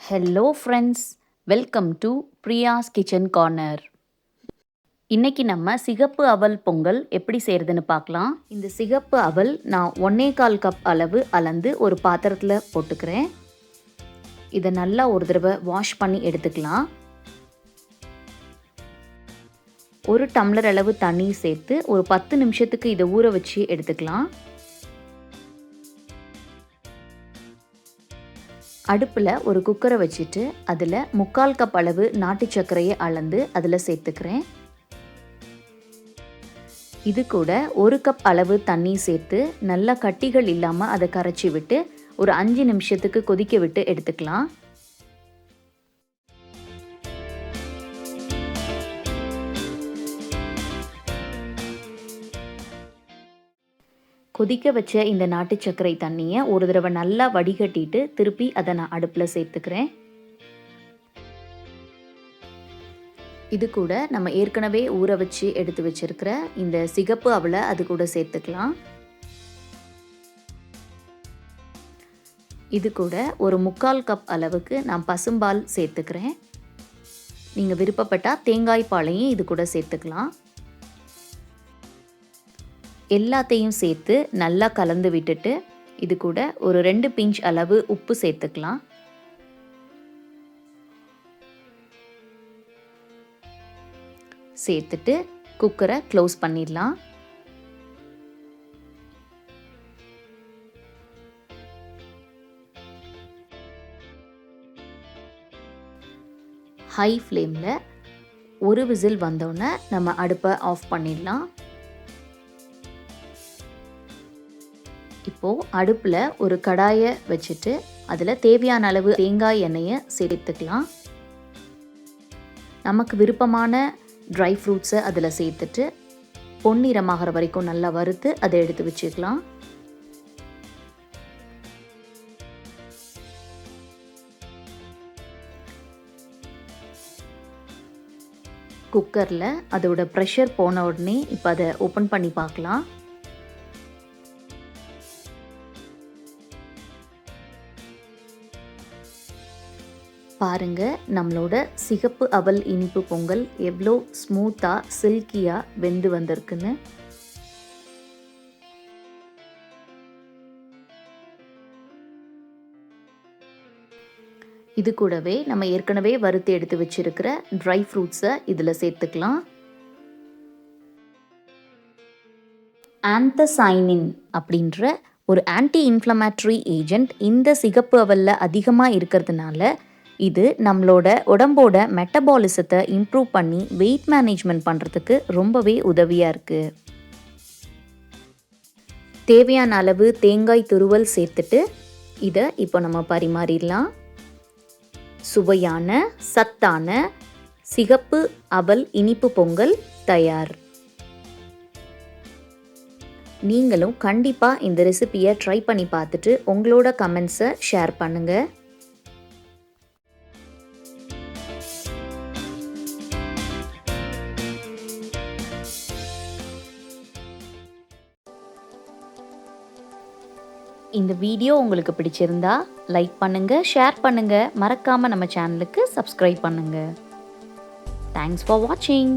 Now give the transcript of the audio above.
Hello friends, welcome to Priya's kitchen corner. இன்றைக்கி நம்ம சிகப்பு அவல் பொங்கல் எப்படி செய்கிறதுன்னு பார்க்கலாம். இந்த சிகப்பு அவல் நான் 1.25 கப் அளவு அளந்து ஒரு பாத்திரத்தில் போட்டுக்கிறேன். இதை நல்லா ஒரு தடவை வாஷ் பண்ணி எடுத்துக்கலாம். 1 டம்ளர் அளவு தண்ணி சேர்த்து ஒரு 10 நிமிஷத்துக்கு இதை ஊற வச்சு எடுத்துக்கலாம். அடுப்பில் ஒரு குக்கரை வச்சுட்டு அதில் 3/4 கப் அளவு நாட்டு சர்க்கரையை அளந்து அதில் சேர்த்துக்கிறேன். இது கூட 1 கப் அளவு தண்ணி சேர்த்து நல்லா கட்டிகள் இல்லாமல் அதை கரைச்சி விட்டு ஒரு 5 நிமிஷத்துக்கு கொதிக்க விட்டு எடுத்துக்கலாம். கொதிக்க வச்ச இந்த நாட்டு சர்க்கரை தண்ணியை ஒரு தடவை நல்லா வடிகட்டிட்டு திருப்பி அதை நான் அடுப்பில் சேர்த்துக்கிறேன். இது கூட நம்ம ஏற்கனவே ஊற வச்சு எடுத்து வச்சிருக்கிற இந்த சிகப்பு அவலை அது கூட சேர்த்துக்கலாம். இது கூட ஒரு 3/4 கப் அளவுக்கு நான் பசும்பால் சேர்த்துக்கிறேன். நீங்கள் விருப்பப்பட்டால் தேங்காய் பாலையும் இது கூட சேர்த்துக்கலாம். எல்லாத்தையும் சேர்த்து நல்லா கலந்து விட்டுட்டு இது கூட ஒரு 2 பிஞ்ச் அளவு உப்பு சேர்த்துக்கலாம். சேர்த்துட்டு குக்கரை க்ளோஸ் பண்ணிடலாம். ஹை ஃப்ளேமில் ஒரு விசில் வந்தோடனே நம்ம அடுப்பை ஆஃப் பண்ணிடலாம். இப்போது அடுப்பில் ஒரு கடாயை வச்சுட்டு அதில் தேவையான அளவு தேங்காய் எண்ணெயை சேர்த்துக்கலாம். நமக்கு விருப்பமான ட்ரை ஃப்ரூட்ஸை அதில் சேர்த்துட்டு பொன்னிறமாகிற வரைக்கும் நல்லா வறுத்து அதை எடுத்து வச்சுக்கலாம். குக்கரில் அதோட ப்ரெஷர் போன உடனே இப்போ அதை ஓப்பன் பண்ணி பார்க்கலாம். பாருங்க, நம்மளோட சிகப்பு அவல் இனிப்பு பொங்கல் எவ்வளோ ஸ்மூத்தாக சில்கியாக வெந்து வந்திருக்குன்னு. இது கூடவே நம்ம ஏற்கனவே வறுத்து எடுத்து வச்சிருக்கிற ட்ரை ஃப்ரூட்ஸை இதில் சேர்த்துக்கலாம். ஆந்தசைனின் அப்படின்ற ஒரு ஆன்டி இன்ஃப்ளமேட்டரி ஏஜென்ட் இந்த சிகப்பு அவலில் அதிகமாக இருக்கிறதுனால இது நம்மளோட உடம்போட மெட்டபாலிசத்தை இம்ப்ரூவ் பண்ணி வெயிட் மேனேஜ்மெண்ட் பண்ணுறதுக்கு ரொம்பவே உதவியாக இருக்குது. தேவையான அளவு தேங்காய் துருவல் சேர்த்துட்டு இதை இப்போ நம்ம பரிமாறிடலாம். சுவையான சத்தான சிகப்பு அவல் இனிப்பு பொங்கல் தயார். நீங்களும் கண்டிப்பாக இந்த ரெசிபியை ட்ரை பண்ணி பார்த்துட்டு உங்களோட கமெண்ட்ஸை ஷேர் பண்ணுங்கள். இந்த வீடியோ உங்களுக்கு பிடிச்சிருந்தா லைக் பண்ணுங்கள், ஷேர் பண்ணுங்கள், மறக்காமல் நம்ம சேனலுக்கு சப்ஸ்கிரைப் பண்ணுங்கள். தேங்க்ஸ் ஃபார் வாட்சிங்.